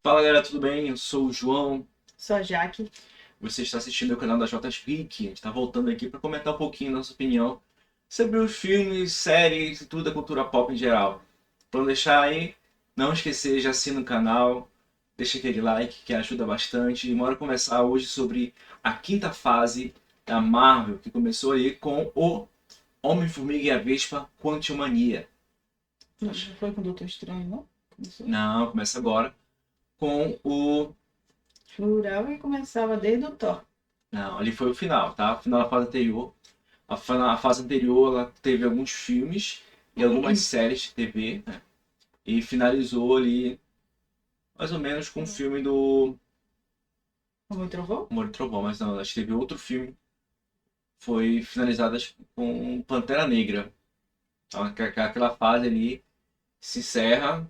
Fala galera, tudo bem? Eu sou o João. Sou a Jaque. Você está assistindo o canal da Jotas Geek. A gente está voltando aqui para comentar um pouquinho nossa opinião sobre os filmes, séries e tudo da cultura pop em geral. Para não deixar aí, não esquecer, já assina o canal, deixa aquele like que ajuda bastante. E bora começar hoje sobre a quinta fase da Marvel, que começou aí com o Homem-Formiga e a Vespa Quantumania. Não foi com o Doutor Estranho, não? Começou? Não, começa agora com o... Jurava que começava desde o Thor. Não, ali foi o final, tá? O final da fase anterior. A fase anterior ela teve alguns filmes e algumas séries de TV, né? E finalizou ali mais ou menos com o filme do Como e Trovão? Amor e Trovão, mas não, acho que teve outro filme, foi finalizado acho que com Pantera Negra. Então, aquela fase ali se encerra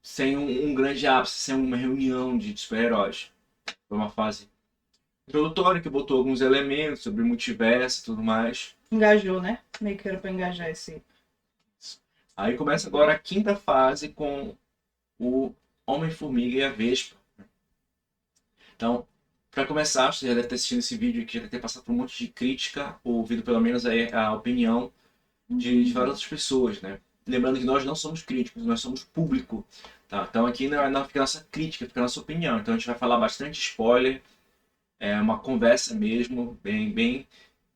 sem um grande ápice, sem uma reunião de super-heróis. Foi uma fase introdutória que botou alguns elementos sobre multiverso e tudo mais. Engajou, né? Meio que era pra engajar esse. Aí começa agora a quinta fase com o Homem-Formiga e a Vespa. Então, para começar, você já deve ter assistido esse vídeo aqui, já deve ter passado por um monte de crítica, ou ouvido pelo menos aí a opinião de várias outras pessoas, né? Lembrando que nós não somos críticos, nós somos público, tá? Então aqui não fica a nossa crítica, fica a nossa opinião. Então a gente vai falar bastante spoiler, é uma conversa mesmo, bem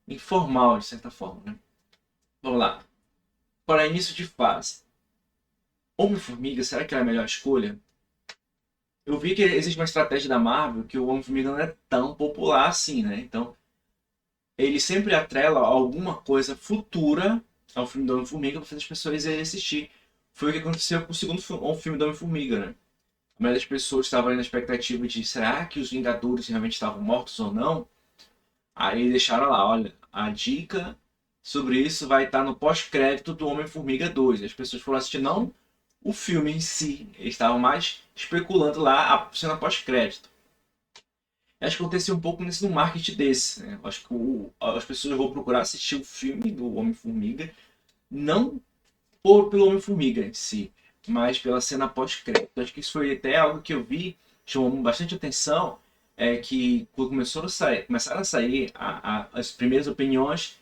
informal de certa forma, né? Vamos lá. Para início de fase, Homem-Formiga, será que é a melhor escolha? Eu vi que existe uma estratégia da Marvel que o Homem-Formiga não é tão popular assim, né? Então, ele sempre atrela alguma coisa futura ao filme do Homem-Formiga para fazer as pessoas irem assistir. Foi o que aconteceu com o segundo filme do Homem-Formiga, né? A maioria das pessoas estavam ali na expectativa de será que os Vingadores realmente estavam mortos ou não? Aí deixaram lá, olha, a dica sobre isso vai estar no pós-crédito do Homem-Formiga 2. As pessoas foram assistir não o filme em si, eles estavam mais especulando lá a cena pós-crédito. Acho que aconteceu um pouco nesse no marketing desse, né? Acho que as pessoas vão procurar assistir o filme do Homem-Formiga, não pelo Homem-Formiga em si, mas pela cena pós-crédito. Acho que isso foi até algo que eu vi, chamou bastante atenção, é que quando começaram a sair as primeiras opiniões,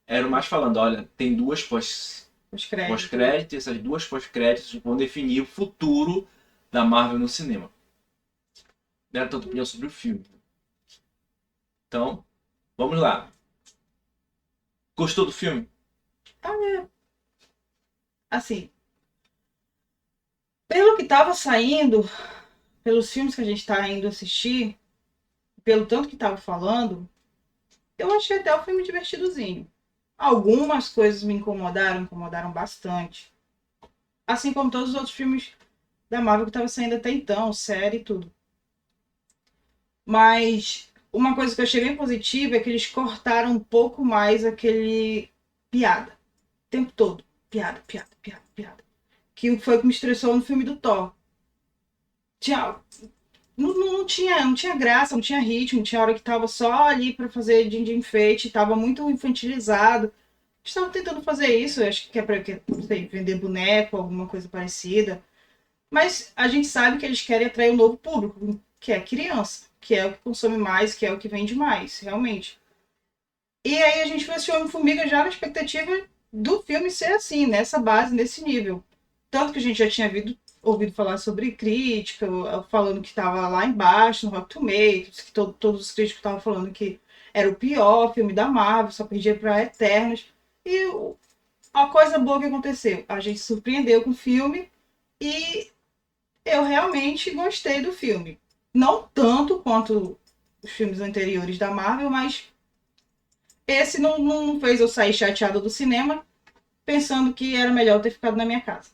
eram mais falando, olha, tem duas Os créditos, né? pós-créditos, essas duas pós-créditos vão definir o futuro da Marvel no cinema. Deram tanta opinião sobre o filme. Então, vamos lá. Gostou do filme? Ah, assim, pelo que tava saindo, pelos filmes que a gente tá indo assistir, pelo tanto que tava falando, eu achei até o filme divertidozinho. Algumas coisas me incomodaram bastante. Assim como todos os outros filmes da Marvel que tava saindo até então, série e tudo. Mas uma coisa que eu achei bem positiva é que eles cortaram um pouco mais aquele piada. O tempo todo. Piada, piada, piada, piada. Que foi o que me estressou no filme do Thor. Tinha, não tinha graça, não tinha ritmo, tinha hora que tava só ali para fazer de enfeite, tava muito infantilizado. Estavam tentando fazer isso, acho que é para vender boneco, alguma coisa parecida. Mas a gente sabe que eles querem atrair um novo público, que é a criança, que é o que consome mais, que é o que vende mais, realmente. E aí a gente foi assistir Homem-Formiga já na expectativa do filme ser assim, nessa base, nesse nível. Tanto que a gente já tinha ouvido falar sobre crítica, falando que estava lá embaixo, no Rock Tomatoes, que todos os críticos estavam falando que era o pior filme da Marvel, só perdia para Eternos. E a coisa boa que aconteceu, a gente se surpreendeu com o filme e eu realmente gostei do filme. Não tanto quanto os filmes anteriores da Marvel, mas esse não fez eu sair chateada do cinema, pensando que era melhor ter ficado na minha casa.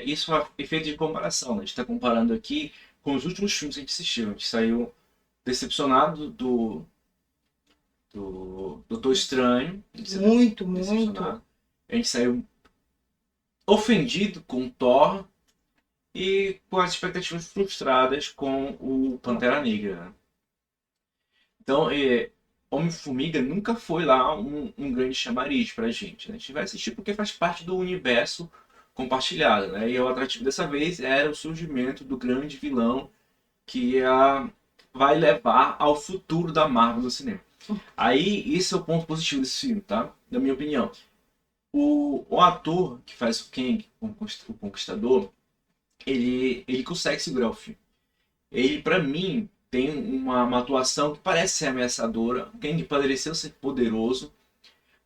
Isso é um efeito de comparação, né? A gente está comparando aqui com os últimos filmes que a gente assistiu. A gente saiu decepcionado do Doutor Estranho. A gente saiu Muito, muito. decepcionado. A gente saiu ofendido com Thor e com as expectativas frustradas com o Pantera Negra, né? Então, Homem-Formiga nunca foi lá um grande chamariz pra gente, né? A gente vai assistir porque faz parte do universo compartilhada, né? E o atrativo dessa vez era o surgimento do grande vilão que vai levar ao futuro da Marvel no cinema. Aí, esse é o ponto positivo desse filme, tá? Na minha opinião. O ator que faz o Kang, o Conquistador, ele consegue segurar o filme. Ele, pra mim, tem uma atuação que parece ser ameaçadora. O Kang pareceu ser poderoso,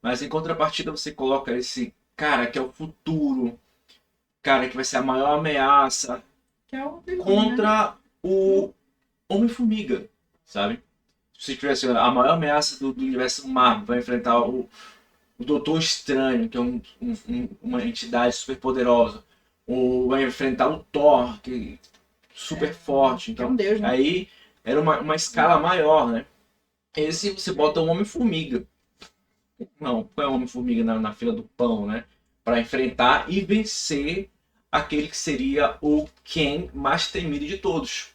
mas em contrapartida você coloca esse cara que é o futuro, cara que vai ser a maior ameaça Que é o vilão, né? contra o Homem-Formiga, sabe? Se tivesse a maior ameaça do universo Marvel, vai enfrentar o Doutor Estranho, que é uma entidade super poderosa, ou vai enfrentar o Thor, que é super forte. Que é Então, um deus, né? aí era uma escala maior, né? Esse você bota o Homem-Formiga. Não, qual é o Homem-Formiga na fila do pão, né? Para enfrentar e vencer aquele que seria o Kang mais temido de todos.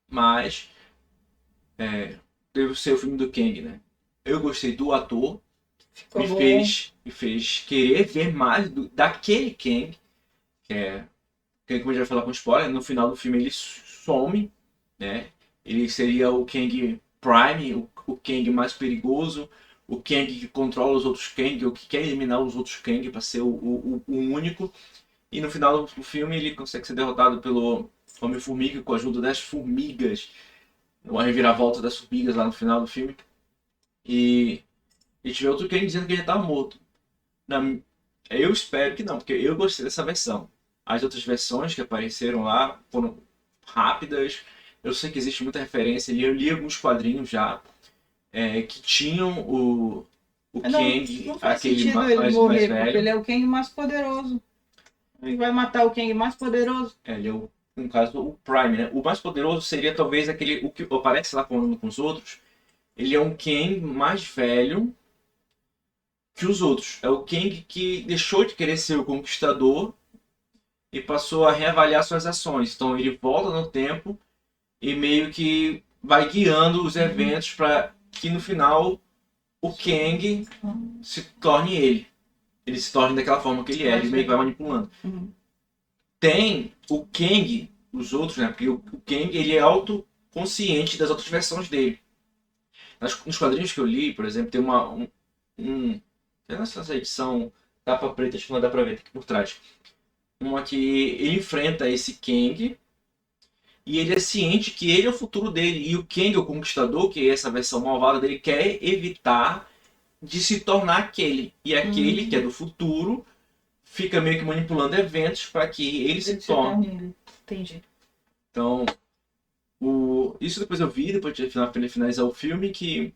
Mas deve ser o filme do Kang, né? Eu gostei do ator, Ficou me bom. fez querer ver mais daquele Kang, que como a gente vai falar com spoiler, no final do filme ele some, né? Ele seria o Kang Prime, o Kang mais perigoso, o Kang que controla os outros Kang, o que quer eliminar os outros Kang para ser o único. E no final do filme ele consegue ser derrotado pelo Homem-Formiga com a ajuda das formigas, uma reviravolta das formigas lá no final do filme. E a gente vê outro Kang dizendo que ele tá morto. Eu espero que não, porque eu gostei dessa versão. As outras versões que apareceram lá foram rápidas. Eu sei que existe muita referência ali. Eu li alguns quadrinhos já que tinham o Kang, Não faz aquele sentido ele mais morrer, porque velho. ele é o Kang mais poderoso. Ele vai matar o Kang mais poderoso. Ele é no caso, o Prime, né? O mais poderoso seria talvez o que aparece lá falando com os outros. Ele é um Kang mais velho que os outros. É o Kang que deixou de querer ser o conquistador e passou a reavaliar suas ações. Então ele volta no tempo e meio que vai guiando os eventos para que no final o Kang se torne ele. Ele se torne daquela forma que ele é, ele meio que vai manipulando. Tem o Kang, os outros, né? Porque o Kang ele é autoconsciente das outras versões dele. Nos quadrinhos que eu li, por exemplo, tem nessa edição capa preta, acho que não dá pra ver, tem aqui por trás. Uma que ele enfrenta esse Kang e ele é ciente que ele é o futuro dele. E o Kang, o Conquistador, que é essa versão malvada dele, quer evitar de se tornar aquele. E aquele, que é do futuro, fica meio que manipulando eventos para que ele se torne. Entendi. Então, isso depois eu vi, depois de finalizar o filme, que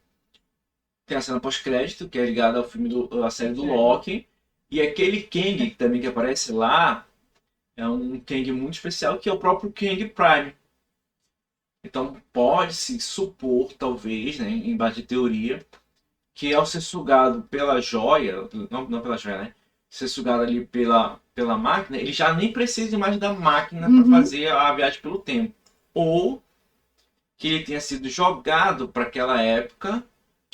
tem a cena pós-crédito, que é ligada ao filme à série do Loki. E aquele Kang também que aparece lá é um Kang muito especial, que é o próprio Kang Prime. Então pode-se supor, talvez, né, em base de teoria, que ao ser sugado pela joia, não pela joia, né? Ser sugado ali pela máquina, ele já nem precisa mais da máquina para fazer a viagem pelo tempo. Ou que ele tenha sido jogado para aquela época,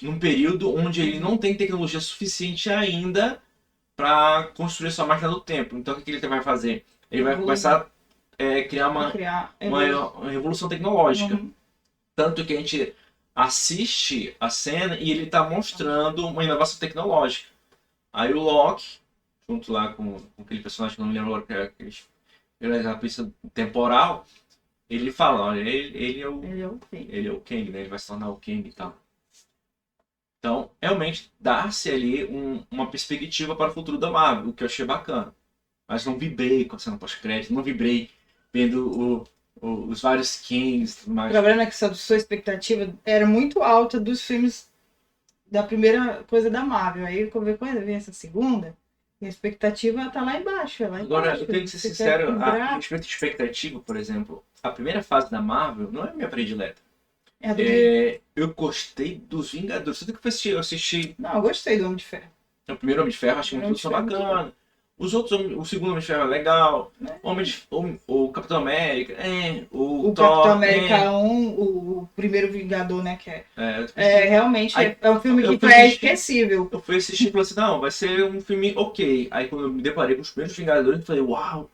num período onde ele não tem tecnologia suficiente ainda para construir sua máquina do tempo. Então o que ele vai fazer? Ele vai começar a criar uma revolução tecnológica. Tanto que a gente assiste a cena e ele está mostrando uma inovação tecnológica. Aí o Loki, junto lá com aquele personagem que eu não me lembro agora, que é a pista temporal, ele fala, olha, ele é o Kang, né? Ele vai se tornar o Kang e tal. Então, realmente, dá-se ali uma perspectiva para o futuro da Marvel, o que eu achei bacana. Mas não vibrei com a cena pós-crédito, não vibrei vendo os vários Kangs. O problema é que a sua expectativa era muito alta dos filmes da primeira coisa da Marvel. Aí, quando vem essa segunda, a expectativa tá lá embaixo. Agora, eu tenho que ser sincero, a respeito de expectativa, por exemplo, a primeira fase da Marvel não é a minha predileta. Eu gostei dos Vingadores. Tudo que eu assisti. Não, eu gostei do Homem de Ferro. O primeiro Homem de Ferro, achei uma introdução bacana. Os outros, o segundo Homem de Ferro é legal, Né? o Capitão América, o O Capitão Thor, América 1, o primeiro Vingador, né? Que realmente Aí, é um filme eu que fui é assistir, esquecível. eu fui assistir e falei assim, não, vai ser um filme ok. Aí quando eu me deparei com os primeiros Vingadores, eu falei, uau,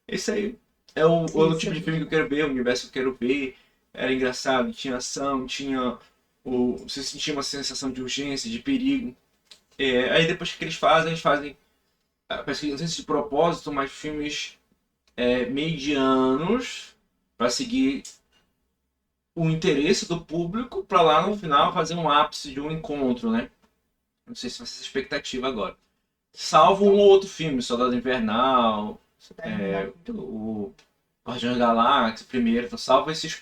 esse aí é o Isso, tipo de filme que eu quero ver, o universo que eu quero ver. Era engraçado, tinha ação, tinha você sentia uma sensação de urgência, de perigo. Aí depois que eles fazem, parece que não sei se de propósito, mas filmes medianos para seguir o interesse do público para lá no final fazer um ápice de um encontro, né? Não sei se vai ser essa expectativa agora. Salvo um ou outro filme, Soldado Invernal, o Guardiões da Galáxia, primeiro, então, salvo esses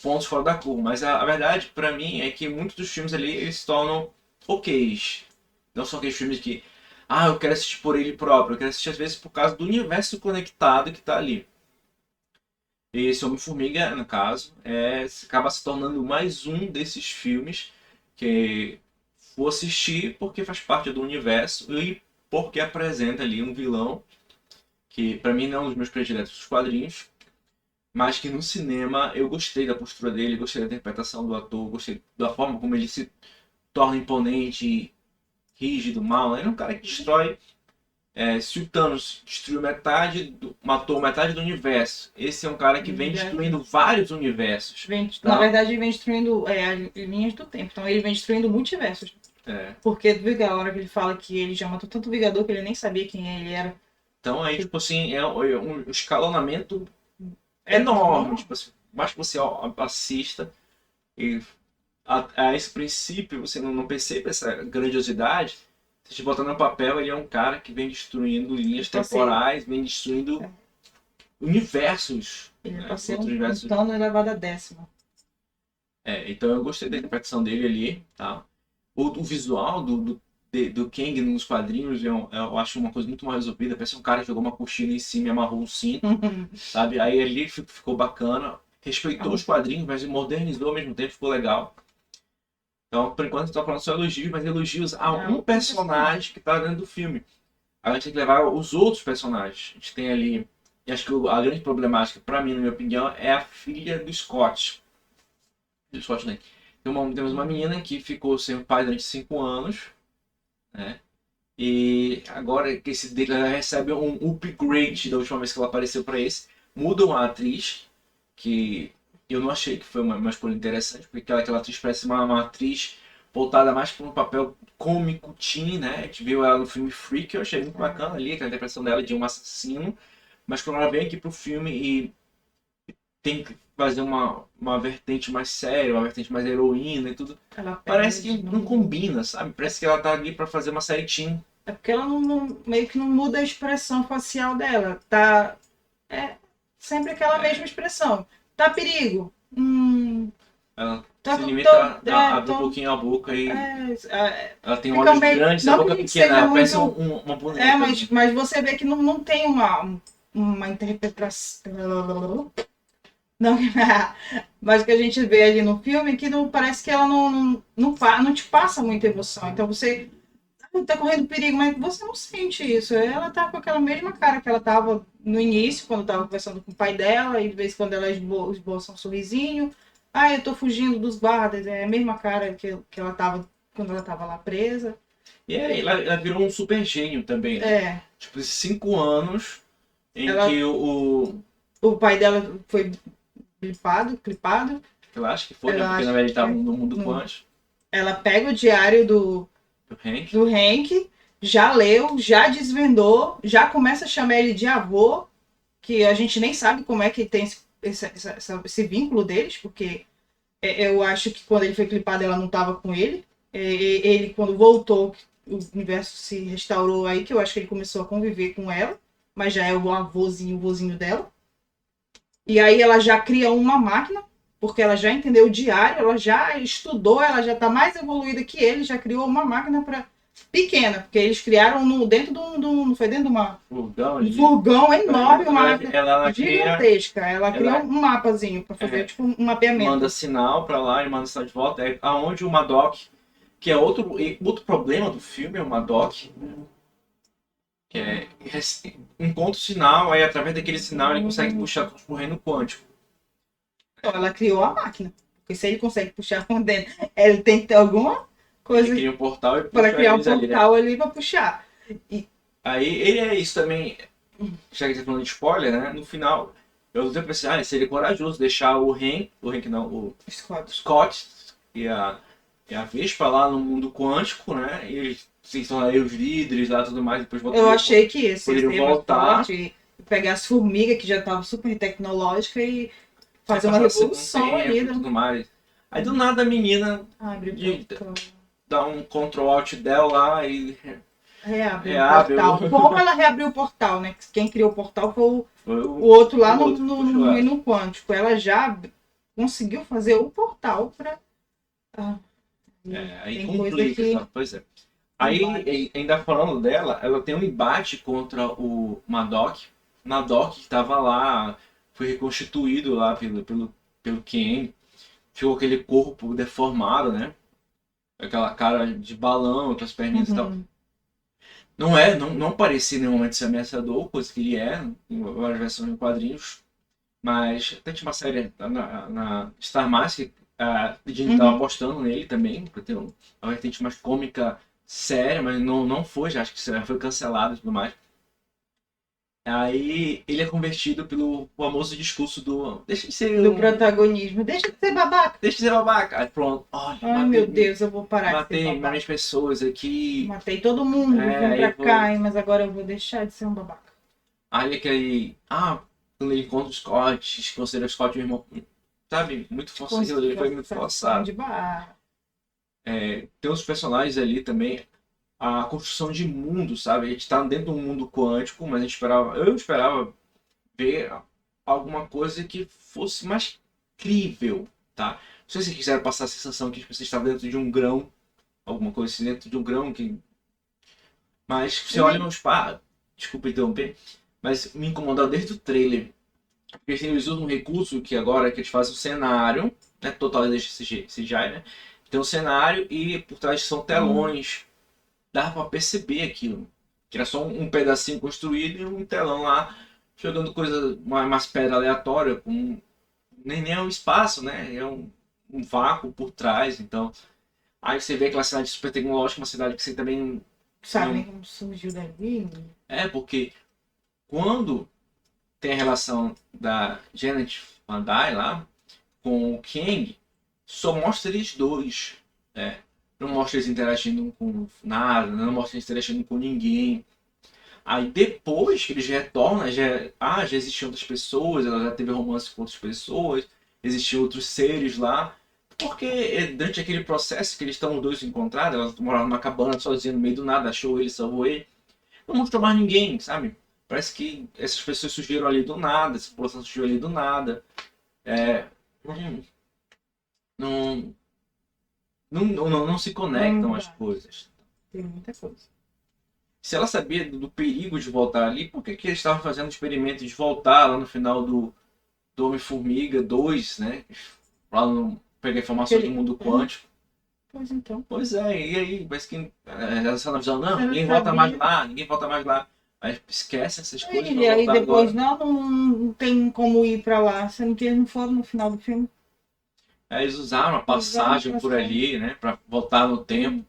pontos fora da curva. Mas a verdade, pra mim, é que muitos dos filmes ali, eles se tornam oks. Não são aqueles filmes que, eu quero assistir por ele próprio, eu quero assistir às vezes por causa do universo conectado que tá ali. E esse Homem-Formiga, no caso, acaba se tornando mais um desses filmes que vou assistir porque faz parte do universo e porque apresenta ali um vilão que pra mim não é um dos meus prediletos dos quadrinhos, mas que no cinema eu gostei da postura dele, gostei da interpretação do ator, gostei da forma como ele se torna imponente, rígido, mal. Ele é um cara que destrói. Se o Thanos destruiu matou metade do universo, esse é um cara que vem destruindo vários universos. Na verdade, ele vem destruindo as linhas do tempo. Então, ele vem destruindo multiversos. Porque a hora que ele fala que ele já matou tanto Vingador que ele nem sabia quem ele era. Então, aí, tipo assim, é um escalonamento enorme. Tipo assim, mais que você assista e a esse princípio você não percebe essa grandiosidade. Se te botar no papel, ele é um cara que vem destruindo linhas temporais, vem destruindo universos. Ele é pra ser um Thanos elevado a décima. Então eu gostei da interpretação dele ali, tá? O visual do Kang nos quadrinhos eu acho uma coisa muito mal resolvida. Parece um cara que jogou uma cochila em cima e amarrou um cinto, sabe? Aí ali ficou bacana, respeitou os quadrinhos, mas modernizou ao mesmo tempo, ficou legal. Então, por enquanto, a gente tá falando só elogios, mas elogios a um personagem que tá dentro do filme. A gente tem que levar os outros personagens. A gente tem ali, e acho que a grande problemática, pra mim, na minha opinião, é a filha do Scott. Do Scott, né? Temos uma menina que ficou sem o pai durante 5 anos, né? E agora que ela recebe um upgrade da última vez que ela apareceu pra esse. Mudam a atriz, que eu não achei que foi uma escolha interessante, porque aquela atriz parece uma atriz voltada mais para um papel cômico, teen, né? A gente viu ela no filme Freak, eu achei muito bacana ali, aquela interpretação dela de um assassino, mas quando ela vem aqui pro filme e tem que fazer uma vertente mais séria, uma vertente mais heroína e tudo, parece que não combina, sabe? Parece que ela tá ali para fazer uma série teen. É porque ela meio que não muda a expressão facial dela. Tá sempre aquela mesma expressão. Tá perigo. Ela se limita a abrir um pouquinho a boca e ela tem olhos grandes, a boca pequena, ela parece uma boneca. Mas você vê que não tem uma interpretação. Não, mas que a gente vê ali no filme que não parece que ela não te passa muita emoção. Então você tá correndo perigo, mas você não sente isso. Ela tá com aquela mesma cara que ela tava no início, quando tava conversando com o pai dela, e de vez em quando ela esboça um sorrisinho. Eu tô fugindo dos guardas. É a mesma cara que ela tava quando ela tava lá presa. E aí ela virou um super gênio também, né? Tipo, 5 anos em que o pai dela foi clipado. Eu acho que foi, né? Porque na verdade ele tava no mundo quântico. Ela pega o diário do Hank, já leu, já desvendou, já começa a chamar ele de avô, que a gente nem sabe como é que tem esse vínculo deles, porque eu acho que quando ele foi clipado ela não estava com ele. Ele, quando voltou, o universo se restaurou aí, que eu acho que ele começou a conviver com ela, mas já é o vozinho dela. E aí ela já cria uma máquina, porque ela já entendeu o diário, ela já estudou, ela já está mais evoluída que ele, já criou uma máquina pequena, porque eles criaram dentro de não foi dentro de uma furgão enorme, uma máquina gigantesca. Ela criou um mapazinho para fazer tipo um mapeamento. Manda sinal para lá e manda sinal de volta. Aonde o Madok, que é outro problema do filme, é o Madok. encontra o sinal, aí através daquele sinal ele consegue puxar tudo pro reino quântico. Então, ela criou a máquina. Porque se ele consegue puxar por dentro, ele tem que ter alguma coisa Ele cria um portal e puxa para criar um eles ali, né? portal ali para puxar. Aí ele é isso também, já que você tá falando de spoiler, né? No final, eu sempre pensei, seria corajoso deixar o Hank não, o Scott. Scott e a Vespa lá no mundo quântico, né? E eles se tornariam os líderes lá e tudo mais, depois Eu achei que esse poderiam seria mais voltar. forte, pegar as formigas que já estavam super tecnológicas e fazer uma passar revolução tempo ali. e tudo mais. Aí do nada a menina Abre de- o portal. dá um Ctrl Alt del lá e Reabre o reabre portal. Como ela reabriu o portal, né? Quem criou o portal foi o o outro lá o outro, puxou no ela. reino quântico. Ela já conseguiu fazer o portal para. Aí tem coisa complica, que. sabe? Pois é. Aí, ainda falando dela, ela tem um embate contra o Madok. Madok que estava lá, foi reconstituído lá pelo Kang. Ficou aquele corpo deformado, né? Aquela cara de balão, com as perninhas e tal. Não parecia em nenhum momento ser ameaçador, coisa que ele é, em várias versões em quadrinhos. Mas até tinha uma série na Star Wars que a Disney estava apostando nele também, para ter uma vertente mais cômica séria, mas não foi, já acho que já foi cancelado e tudo mais. Aí ele é convertido pelo famoso discurso do deixa de ser Do protagonismo. Deixa de ser babaca. deixa de ser babaca. Aí pronto, olha, Ai, meu Deus, eu vou parar de ser matei babaca. milhões de pessoas aqui. Matei todo mundo, vim pra Aí cá, mas agora eu vou deixar de ser um babaca. Aí aquele. Quando ele encontra o Scott, considera o Scott um irmão. Sabe? Muito forçado, ele foi muito forçado. De barra. Tem os personagens ali também. A construção de mundo, sabe? A gente tá dentro de um mundo quântico, mas eu esperava ver alguma coisa que fosse mais crível, tá? Não sei se quiseram passar a sensação que você estava dentro de um grão, alguma coisa assim, dentro de um grão que. Mas você olha no espaço. Desculpa interromper, mas me incomodou desde o trailer. Porque eles usam um recurso que agora que eles fazem o cenário, né? Total deixa CGI, né? Tem um cenário e por trás são telões. Dá pra perceber aquilo. Que era só um pedacinho construído e um telão lá jogando coisa mais pedra aleatória, nem é um espaço, né? É um vácuo por trás. Então, aí você vê aquela cidade super tecnológica, uma cidade que você também. Sabe Não... como surgiu dali? Porque quando tem a relação da Janet Van Dyne lá com o Kang, só mostra eles dois. Né? Não mostra eles interagindo com nada, não mostra eles interagindo com ninguém. Aí depois que eles retornam, já existiam outras pessoas, ela já teve romance com outras pessoas, existiam outros seres lá. Porque durante aquele processo que eles estão os dois encontrados, ela morava numa cabana sozinha no meio do nada, achou ele, salvou ele. Não mostrou mais ninguém, sabe? Parece que essas pessoas surgiram ali do nada, essa população surgiu ali do nada. Não, não se conectam as coisas. Tem muita coisa. Se ela sabia do perigo de voltar ali, por que eles estavam fazendo o experimento de voltar lá no final do Homem-Formiga 2, né? Lá no pegar informações do mundo quântico. Pois então. Pois é, e aí? Mas que essa visão, não, Ela ninguém volta mais lá, ninguém volta mais lá. Aí esquece essas coisas. E aí depois, agora. não tem como ir pra lá, sendo que eles não foram no final do filme. Eles usaram a passagem por ali, né? Pra voltar no tempo.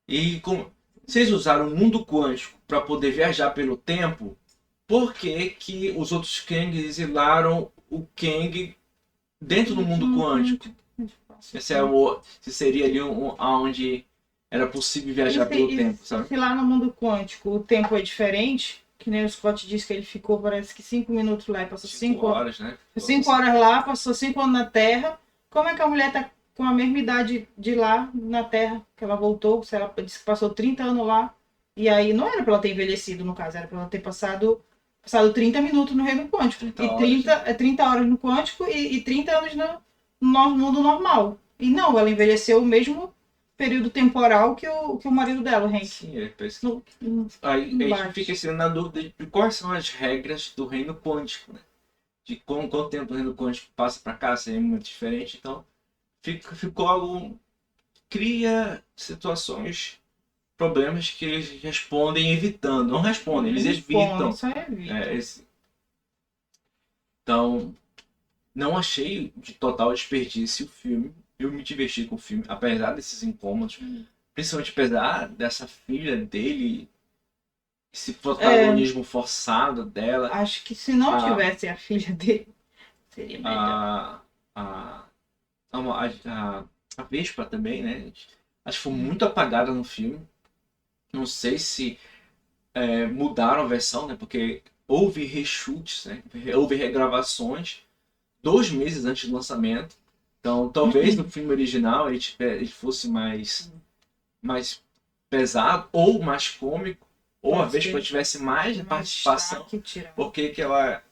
E como vocês usaram o mundo quântico para poder viajar pelo tempo, por que que os outros Kangs exilaram o Kang dentro do mundo quântico? Se seria ali onde era possível viajar pelo tempo, sabe? Se lá no mundo quântico o tempo é diferente, que nem o Scott disse que ele ficou, parece que 5 minutos lá e passou 5 horas, né? 5 horas lá, passou 5 anos na Terra. Como é que a mulher tá com a mesma idade de lá na Terra, que ela voltou, se ela disse que passou 30 anos lá, e aí não era para ela ter envelhecido, no caso, era para ela ter passado 30 minutos no reino quântico. E 30 horas no quântico e 30 anos no mundo normal. E não, ela envelheceu o mesmo período temporal que o marido dela, o Hank. Sim, aí a gente fica assim, na dúvida de quais são as regras do reino quântico, né? De quanto tempo o reino quântico passa para cá, se é muito diferente, então ficou algo, cria situações problemas que eles respondem evitando. Não respondem, eles evitam. Só evita. Então, não achei de total desperdício o filme. Eu me diverti com o filme, apesar desses incômodos. Principalmente apesar dessa filha dele, esse protagonismo forçado dela. Acho que se não tivesse a filha dele, seria melhor. A Vespa também, né? Acho que foi muito apagada no filme. Não sei se mudaram a versão, né? Porque houve reshoots, né? Houve regravações 2 meses antes do lançamento. Então, talvez no filme original ele fosse mais pesado ou mais cômico, ou a Vespa tivesse mais participação. Porque que ela,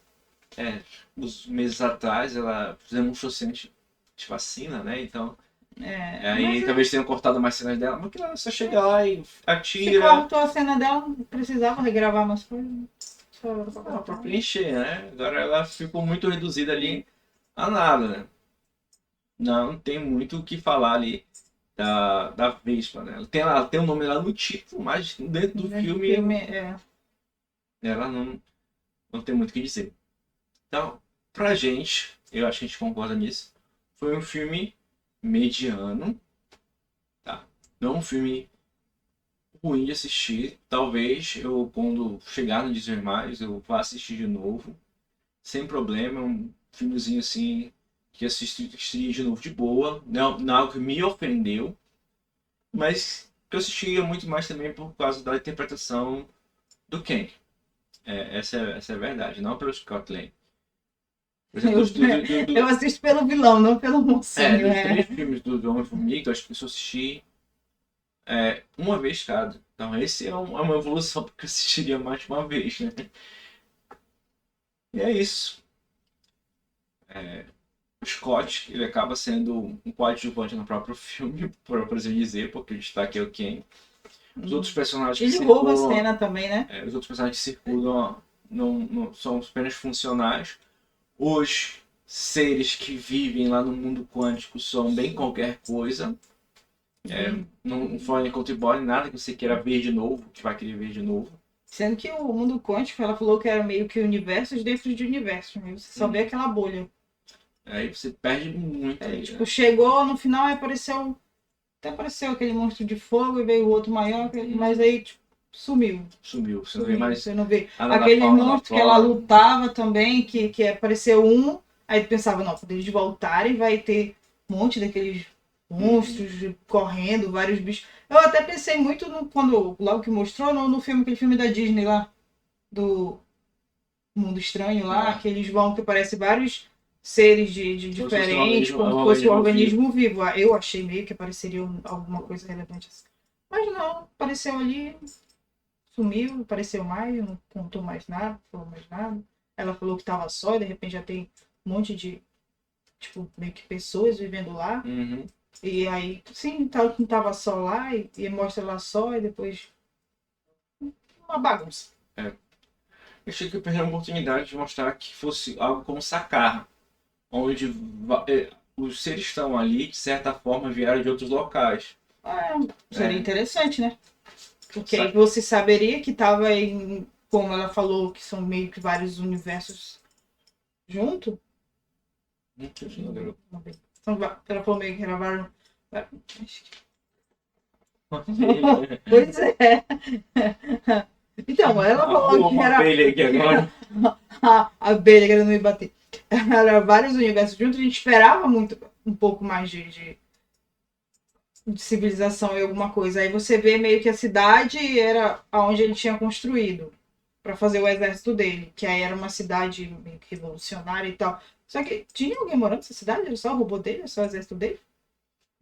uns meses atrás, ela demonstrou ser antivacina, né? Então, aí talvez tenham cortado mais cenas dela, mas que ela só chega lá e atira. Se cortou a cena dela, não precisava regravar mais coisas. Pra preencher, né? Agora ela ficou muito reduzida ali a nada, né? Não tem muito o que falar ali da Vespa, né? Ela tem um nome lá no título, mas dentro do filme ela não tem muito o que dizer. Então, pra gente, eu acho que a gente concorda nisso, foi um filme mediano, tá? Não um filme ruim de assistir. Talvez eu, quando chegar no Disney+, eu vá assistir de novo, sem problema. É um filmezinho assim que assistiria de novo de boa, não algo que me ofendeu, mas que eu assistiria muito mais também por causa da interpretação do Ken. Essa é a verdade, não pelo Scott Lang. Eu assisto pelo vilão, não pelo mocinho. Dos 3 filmes do Homem-Formiga, eu acho que eu só assisti uma vez cada. Então esse é uma evolução, porque eu assistiria mais de uma vez, né? E é isso. O Scott, ele acaba sendo um coadjuvante no próprio filme, por assim dizer, porque o destaque é o Ken. Os outros personagens que circulam... Ele rouba a cena também, né? Os outros personagens que circulam não são apenas funcionais. Os seres que vivem lá no mundo quântico são bem qualquer coisa. Não foi contribui nada que você queira ver de novo, que vai querer ver de novo. Sendo que o mundo quântico, ela falou que era meio que universos dentro de universos. Né? Você só vê aquela bolha. Aí você perde muito. Tipo, chegou no final e apareceu... Até apareceu aquele monstro de fogo e veio o outro maior, mas aí tipo, sumiu. Você não vê mais. Você não vê. Aquele monstro que ela lutava também, que apareceu um, aí tu pensava, não, quando eles voltarem vai ter um monte daqueles monstros correndo, vários bichos. Eu até pensei muito quando logo que mostrou no filme, aquele filme da Disney lá, do Mundo Estranho lá, que eles vão, que aparece vários seres de diferentes, como se fosse um organismo vivo. Eu achei meio que apareceria alguma coisa relevante assim. Mas não, apareceu ali, sumiu, apareceu mais, não contou mais nada, falou mais nada. Ela falou que estava só, e de repente já tem um monte de, tipo, meio que pessoas vivendo lá. E aí, sim, não tava só lá, e mostra lá só, e depois uma bagunça. Eu achei que eu perdi a oportunidade de mostrar que fosse algo como Sakar, onde os seres estão ali, de certa forma, vieram de outros locais. Seria interessante, né? Porque aí você saberia que estava em, como ela falou, que são meio que vários universos junto. Ela falou meio que era vários... Pois é. Então, ela falou que era... abelha aqui agora. A abelha querendo me bater. Era vários universos juntos, a gente esperava muito, um pouco mais de civilização e alguma coisa. Aí você vê meio que a cidade era onde ele tinha construído para fazer o exército dele, que aí era uma cidade meio que revolucionária e tal. Só que tinha alguém morando nessa cidade? Era só o robô dele? Era só o exército dele?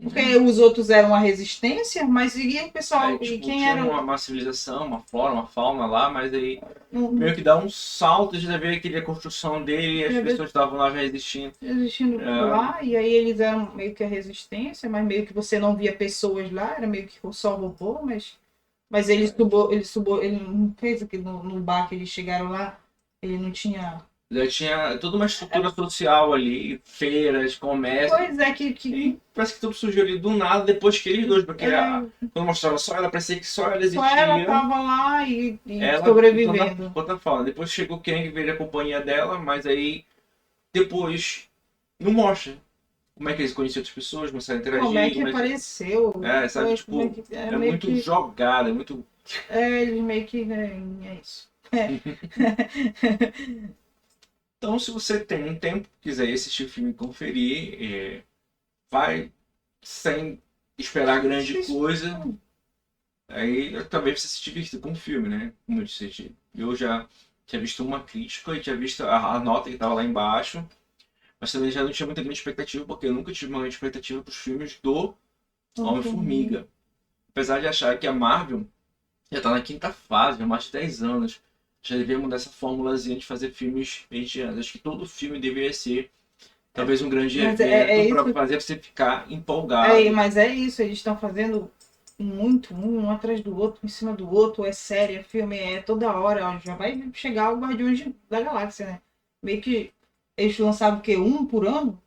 Porque os outros eram a resistência, mas e o pessoal... quem era? Uma civilização, uma flora, uma fauna lá, mas aí meio que dá um salto de ver aquele a construção dele e as pessoas estavam lá já resistindo. Lá, e aí eles eram meio que a resistência, mas meio que você não via pessoas lá, era meio que só robô, mas ele não fez aquilo no bar que eles chegaram lá, ele não tinha... Já tinha toda uma estrutura social ali, feiras, comércio. Pois é, E parece que tudo surgiu ali do nada depois que eles dois, porque é, quando mostrava só ela, parecia que só ela só ela existia. tava lá e Ela ficou na sobrevivendo. plataforma. Depois chegou o Kang, veio a companhia dela, mas aí depois não mostra como é que eles conheciam outras pessoas, começaram a Como é interagir, que como é que. apareceu? É, sabe, Como é tipo, que, é é meio muito que. jogada, é muito. Eles meio que. É isso. É. Então, se você tem um tempo, quiser assistir o filme e conferir, vai sem esperar grande coisa. Aí talvez você se divirta com o filme, né? Como eu disse, eu já tinha visto uma crítica e tinha visto a nota que estava lá embaixo, mas também já não tinha muita grande expectativa, porque eu nunca tive uma grande expectativa para os filmes do Homem-Formiga. Apesar de achar que a Marvel já está na quinta fase, há mais de 10 anos, já devia mudar essa formulazinha de fazer filmes medianos. Acho que todo filme deveria ser talvez um grande Mas evento para isso. fazer você ficar empolgado. Mas é isso, eles estão fazendo muito, um atrás do outro, em cima do outro, é série, é filme, é toda hora, ó, já vai chegar o da Galáxia, né? Meio que eles lançavam o quê? Um por ano?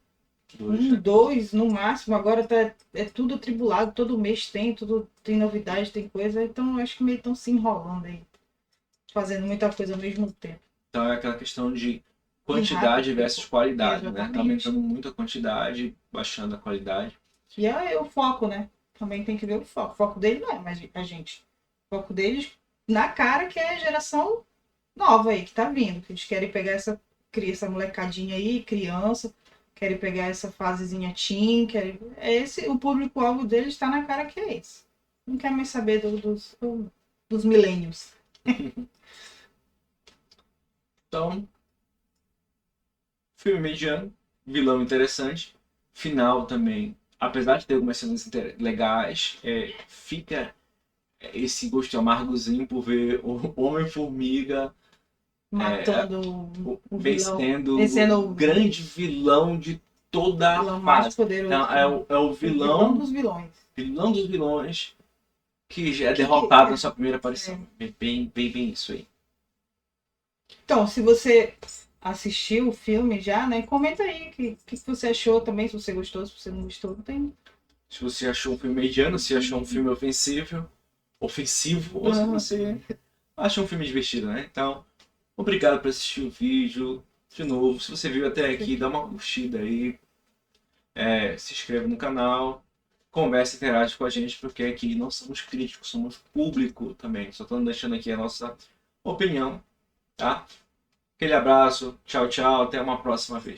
Dois, Um, né? dois, no máximo, agora é tudo atribulado, todo mês tem, tudo tem novidade, tem coisa, então eu acho que meio estão se enrolando aí, fazendo muita coisa ao mesmo tempo. Então é aquela questão de E quantidade rápido, versus qualidade, né? Tá exatamente. aumentando muito a quantidade, baixando a qualidade. E é o foco, né? Também tem que ver o foco. O foco dele não é mais a gente. O foco deles na cara que é a geração nova aí, que tá vindo. Que eles querem pegar essa molecadinha aí, criança, querem pegar essa fasezinha teen, o público-alvo deles está na cara que é esse. Não quer mais saber dos milênios. Então, filme mediano, vilão interessante, final também, apesar de ter algumas cenas legais, fica esse gosto amargozinho por ver o Homem-Formiga Matando o vilão, vencendo vencendo o grande vilão de o toda a vilão mais fase. poderoso. Então, é o O vilão vilão, dos vilões. vilão dos vilões que já é Que, derrotado na sua primeira é, aparição. Bem isso aí. Então, se você assistiu o filme já, né? Comenta aí o que você achou também, se você gostou, se você não gostou. Não tem. Se você achou um filme mediano, se achou um filme ofensivo, ou se Aham. você achou um filme divertido, né? Então, obrigado por assistir o vídeo. De novo, se você viu até aqui, dá uma curtida aí, se inscreve no canal, conversa, interage com a gente, porque aqui não somos críticos, somos público também. Só estamos deixando aqui a nossa opinião, tá? Aquele abraço, tchau, tchau, até uma próxima vez.